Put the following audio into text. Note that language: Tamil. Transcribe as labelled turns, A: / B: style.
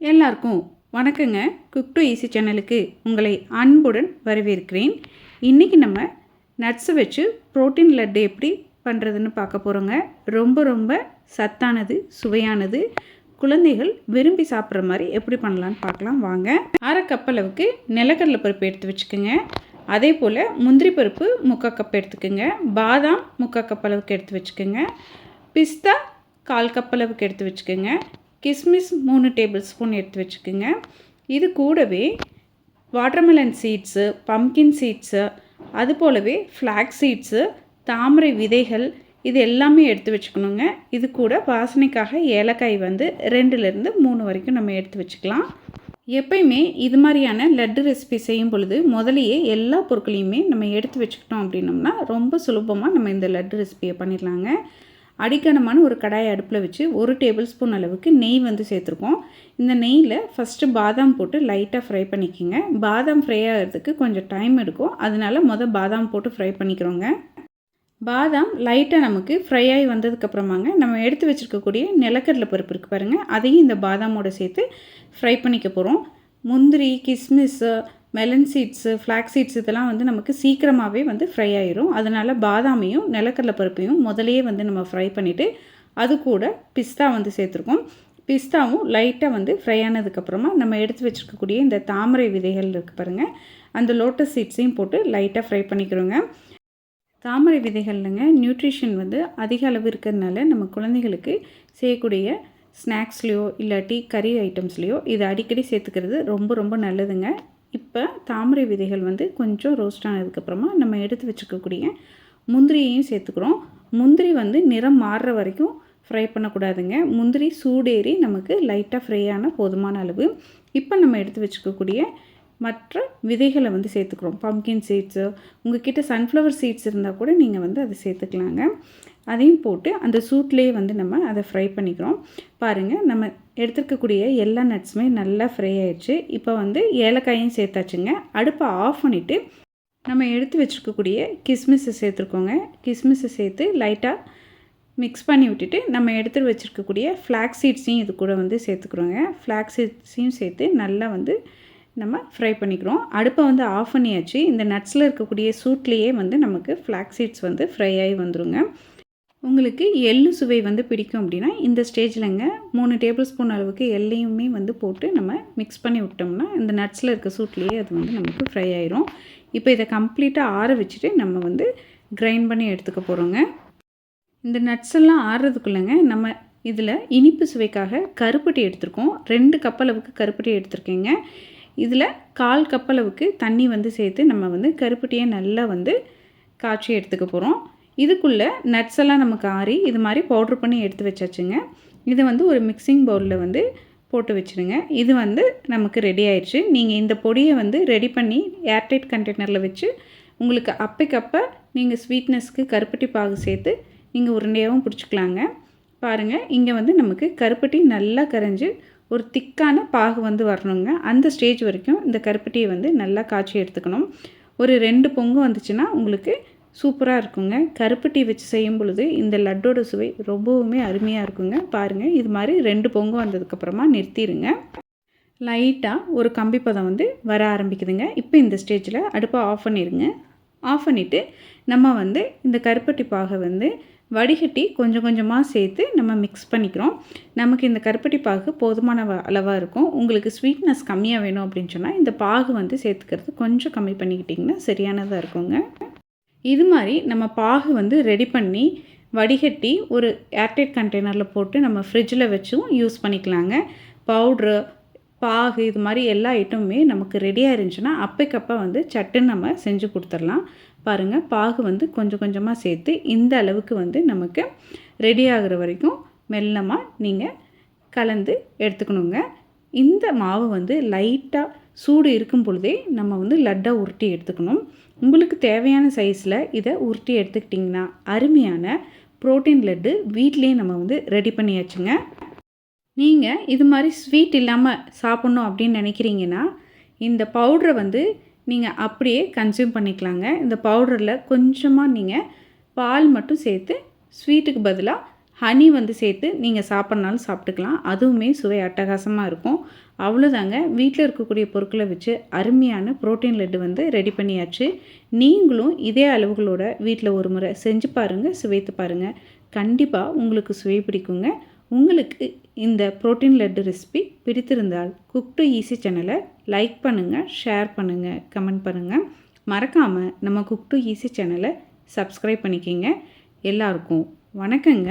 A: எல்லாருக்கும் வணக்கங்க. குக் டு ஈஸி சேனலுக்கு உங்களை அன்புடன் வரவேற்கிறேன். இன்றைக்கி நம்ம நட்ஸை வச்சு புரோட்டீன் லட்டு எப்படி பண்ணுறதுன்னு பார்க்க போகிறோங்க. ரொம்ப ரொம்ப சத்தானது, சுவையானது, குழந்தைகள் விரும்பி சாப்பிட்ற மாதிரி எப்படி பண்ணலான்னு பார்க்கலாம் வாங்க. 1/2 கப் அளவுக்கு நிலக்கடலை பருப்பு எடுத்து வச்சுக்கோங்க. அதே போல் முந்திரி பருப்பு 3/4 கப் எடுத்துக்கோங்க. பாதாம் 3/4 கப் அளவுக்கு எடுத்து வச்சுக்கோங்க. பிஸ்தா 1/4 கப் அளவுக்கு எடுத்து வச்சுக்கோங்க. கிஸ்மிஸ் 3 டேபிள் ஸ்பூன் எடுத்து வச்சுக்கோங்க. இது கூடவே வாட்டர்மெலன் சீட்ஸு, பம்கின் சீட்ஸு, அது போலவே ஃப்ளாக்ஸ் சீட்ஸு, தாமரை விதைகள், இது எல்லாமே எடுத்து வச்சுக்கணுங்க. இது கூட வாசனைக்காக ஏலக்காய் 2லேருந்து 3 வரைக்கும் நம்ம எடுத்து வச்சுக்கலாம். எப்பயுமே இது மாதிரியான லட்டு ரெசிபி செய்யும் பொழுது முதலையே எல்லா பொருட்களையுமே நம்ம எடுத்து வச்சுக்கிட்டோம் அப்படின்னோம்னா ரொம்ப சுலபமாக நம்ம இந்த லட்டு ரெசிபியை பண்ணிடலாங்க. அடிக்கனமான ஒரு கடாயை அடுப்பில் வச்சு 1 டேபிள் ஸ்பூன் அளவுக்கு நெய் சேர்த்துருக்கோம். இந்த நெய்யில் ஃபஸ்ட்டு பாதாம் போட்டு லைட்டாக ஃப்ரை பண்ணிக்கோங்க. பாதாம் ஃப்ரை ஆகிறதுக்கு கொஞ்சம் டைம் எடுக்கும், அதனால பாதாம் போட்டு ஃப்ரை பண்ணிக்கிறோங்க. பாதாம் லைட்டாக நமக்கு ஃப்ரை ஆகி வந்ததுக்கப்புறமாங்க நம்ம எடுத்து வச்சுருக்கக்கூடிய நிலக்கடலை பருப்பு இருக்குது பாருங்கள், அதையும் இந்த பாதாமோடு சேர்த்து ஃப்ரை பண்ணிக்க போகிறோம். முந்திரி, கிஸ்மிஸ்ஸு, மெலன் சீட்ஸு, ஃப்ளாக் சீட்ஸ் இதெல்லாம் நமக்கு சீக்கிரமாகவே ஃப்ரை ஆயிரும். அதனால் பாதாமையும் நிலக்கடலை பருப்பையும் முதலையே நம்ம ஃப்ரை பண்ணிவிட்டு அது கூட பிஸ்தா சேர்த்துருக்கோம். பிஸ்தாவும் லைட்டாக ஃப்ரை ஆனதுக்கப்புறமா நம்ம எடுத்து வச்சுருக்கக்கூடிய இந்த தாமரை விதைகள் இருக்குது பாருங்கள், அந்த லோட்டஸ் சீட்ஸையும் போட்டு லைட்டாக ஃப்ரை பண்ணிக்கிறோங்க. தாமரை விதைகள்லங்க நியூட்ரிஷன் அதிக அளவு இருக்கிறதுனால நம்ம குழந்தைகளுக்கு செய்யக்கூடிய ஸ்நாக்ஸ்லேயோ இல்லாட்டி கறி ஐட்டம்ஸ்லேயோ இது அடிக்கடி சேர்த்துக்கிறது ரொம்ப ரொம்ப நல்லதுங்க. இப்போ தாமரை விதைகள் கொஞ்சம் ரோஸ்ட் ஆனதுக்கப்புறமா நம்ம எடுத்து வச்சுக்கக்கூடிய முந்திரியையும் சேர்த்துக்கிறோம். முந்திரி நிறம் மாறுற வரைக்கும் ஃப்ரை பண்ணக்கூடாதுங்க. முந்திரி சூடேறி நமக்கு லைட்டாக ஃப்ரை ஆன போதுமான அளவு. இப்போ நம்ம எடுத்து வச்சுக்கக்கூடிய மற்ற விதைகளை சேர்த்துக்கிறோம். பம்கின் சீட்ஸு, உங்கள்கிட்ட சன்ஃப்ளவர் சீட்ஸ் இருந்தால் கூட நீங்கள் அதை சேர்த்துக்கலாங்க. அதையும் போட்டு அந்த சூட்லேயே நம்ம அதை ஃப்ரை பண்ணிக்கிறோம். பாருங்கள், நம்ம எடுத்துருக்கக்கூடிய எல்லா நட்ஸுமே நல்லா ஃப்ரை ஆகிடுச்சு. இப்போ ஏலக்காயும் சேர்த்தாச்சுங்க. அடுப்பை ஆஃப் பண்ணிவிட்டு நம்ம எடுத்து வச்சுருக்கக்கூடிய கிஸ்மிஸை சேர்த்துருக்கோங்க. கிஸ்மிஸை சேர்த்து லைட்டாக மிக்ஸ் பண்ணி விட்டுட்டு நம்ம எடுத்து வச்சுருக்கக்கூடிய ஃப்ளாக் சீட்ஸையும் இது கூட சேர்த்துக்கிறோங்க. ஃப்ளாக் சீட்ஸையும் சேர்த்து நல்லா நம்ம ஃப்ரை பண்ணிக்கிறோம். அடுப்பை ஆஃப் பண்ணியாச்சு. இந்த நட்ஸில் இருக்கக்கூடிய சூட்லேயே நமக்கு ஃப்ளாக் சீட்ஸ் ஃப்ரை ஆகி வந்துருங்க. உங்களுக்கு எள்ளு சுவை பிடிக்கும் அப்படின்னா இந்த ஸ்டேஜில்ங்க 3 டேபிள் ஸ்பூன் அளவுக்கு எள்ளையுமே போட்டு நம்ம மிக்ஸ் பண்ணி விட்டோம்னா இந்த நட்ஸில் இருக்க சூட்லேயே அது நமக்கு ஃப்ரை ஆயிரும். இப்போ இதை கம்ப்ளீட்டாக ஆற வச்சுட்டு நம்ம கிரைண்ட் பண்ணி எடுத்துக்க போகிறோங்க. இந்த நட்ஸ் எல்லாம் ஆறுறதுக்குள்ளேங்க நம்ம இதில் இனிப்பு சுவைக்காக கருப்பட்டி எடுத்துருக்கோம். 2 கப் அளவுக்கு கருப்பட்டி எடுத்துருக்கேங்க. இதில் 1/4 கப் அளவுக்கு தண்ணி சேர்த்து நம்ம கருப்பட்டியை நல்லா காய்ச்சி எடுத்துக்க போகிறோம். இதுக்குள்ளே நட்ஸ் எல்லாம் நமக்கு ஆறி இது மாதிரி பவுட்ரு பண்ணி எடுத்து வச்சாச்சுங்க. இது ஒரு மிக்சிங் பவுலில் போட்டு வச்சுருங்க. இது நமக்கு ரெடி ஆயிடுச்சு. நீங்கள் இந்த பொடியை ரெடி பண்ணி ஏர்டைட் கண்டெய்னரில் வச்சு உங்களுக்கு அப்பைக்கப்போ நீங்கள் ஸ்வீட்னஸ்க்கு கருப்பட்டி பாகு சேர்த்து நீங்கள் உருண்டையாகவும் பிடிச்சிக்கலாங்க. பாருங்கள், இங்கே நமக்கு கருப்பட்டி நல்லா கரைஞ்சி ஒரு திக்கான பாகு வரணுங்க. அந்த ஸ்டேஜ் வரைக்கும் இந்த கருப்பட்டியை நல்லா காய்ச்சி எடுத்துக்கணும். ஒரு 2 பொங்கு வந்துச்சுன்னா உங்களுக்கு சூப்பராக இருக்குங்க. கருப்பட்டி வச்சு செய்யும் பொழுது இந்த லட்டோட சுவை ரொம்பவுமே அருமையாக இருக்குங்க. பாருங்கள், இது மாதிரி 2 பொங்கு வந்ததுக்கப்புறமா நிறுத்திடுங்க. லைட்டாக ஒரு கம்பி பதம் வர ஆரம்பிக்குதுங்க. இப்போ இந்த ஸ்டேஜில் அடுப்பை ஆஃப் பண்ணிடுங்க. ஆஃப் பண்ணிவிட்டு நம்ம இந்த கருப்பட்டி பாகை வடிகட்டி கொஞ்சம் கொஞ்சமாக சேர்த்து நம்ம மிக்ஸ் பண்ணிக்கிறோம். நமக்கு இந்த கருப்பட்டி பாகு போதுமான அளவாக இருக்கும். உங்களுக்கு ஸ்வீட்னஸ் கம்மியாக வேணும் அப்படின்னு சொன்னால் இந்த பாகு சேர்த்துக்கிறது கொஞ்சம் கம்மி பண்ணிக்கிட்டிங்கன்னா சரியானதாக இருக்குங்க. இது மாதிரி நம்ம பாகு ரெடி பண்ணி வடிகட்டி ஒரு ஏர்டைட் கண்டெய்னரில் போட்டு நம்ம ஃப்ரிட்ஜில் வச்சும் யூஸ் பண்ணிக்கலாங்க. பவுட்ரு, பாகு இது மாதிரி எல்லா ஐட்டமுமே நமக்கு ரெடியாக இருந்துச்சுன்னா அப்பைக்கப்போ சட்டுன்னு நம்ம செஞ்சு கொடுத்துடலாம். பாருங்கள், பாகு கொஞ்சம் கொஞ்சமாக சேர்த்து இந்த அளவுக்கு நமக்கு ரெடி ஆகிற வரைக்கும் மெல்லமாக நீங்கள் கலந்து எடுத்துக்கணுங்க. இந்த மாவு லைட்டாக சூடு இருக்கும் பொழுதே நம்ம லட்டாக உருட்டி எடுத்துக்கணும். உங்களுக்கு தேவையான சைஸில் இதை உருட்டி எடுத்துக்கிட்டிங்கன்னா அருமையான ப்ரோட்டீன் லட்டு வீட்டிலே நம்ம ரெடி பண்ணியாச்சுங்க. நீங்கள் இது மாதிரி ஸ்வீட் இல்லாமல் சாப்பிட்ணும் அப்படின்னு நினைக்கிறீங்கன்னா இந்த பவுட்ரை நீங்கள் அப்படியே கன்சியூம் பண்ணிக்கலாங்க. இந்த பவுடரில் கொஞ்சமாக நீங்கள் பால் மட்டும் சேர்த்து ஸ்வீட்டுக்கு பதிலாக ஹனி வந்து சேர்த்து நீங்கள் சாப்பிட்னாலும் சாப்பிட்டுக்கலாம். அதுவுமே சுவை அட்டகாசமாக இருக்கும். அவ்வளோதாங்க, வீட்டில் இருக்கக்கூடிய பொருட்களை வச்சு அருமையான புரோட்டீன் லட்டு வந்து ரெடி பண்ணியாச்சு. நீங்களும் இதே அளவுகளோட வீட்டில் ஒரு முறை செஞ்சு பாருங்கள், சுவைத்து பாருங்கள். கண்டிப்பாக உங்களுக்கு சுவை பிடிக்குங்க. உங்களுக்கு இந்த புரோட்டீன் லட்டு ரெசிபி பிடித்திருந்தால் குக் டு ஈஸி சேனலை லைக் பண்ணுங்கள், ஷேர் பண்ணுங்கள், கமெண்ட் பண்ணுங்கள். மறக்காமல் நம்ம குக் டு ஈஸி சேனலை சப்ஸ்கிரைப் பண்ணிக்கிங்க. எல்லாருக்கும் வணக்கங்க.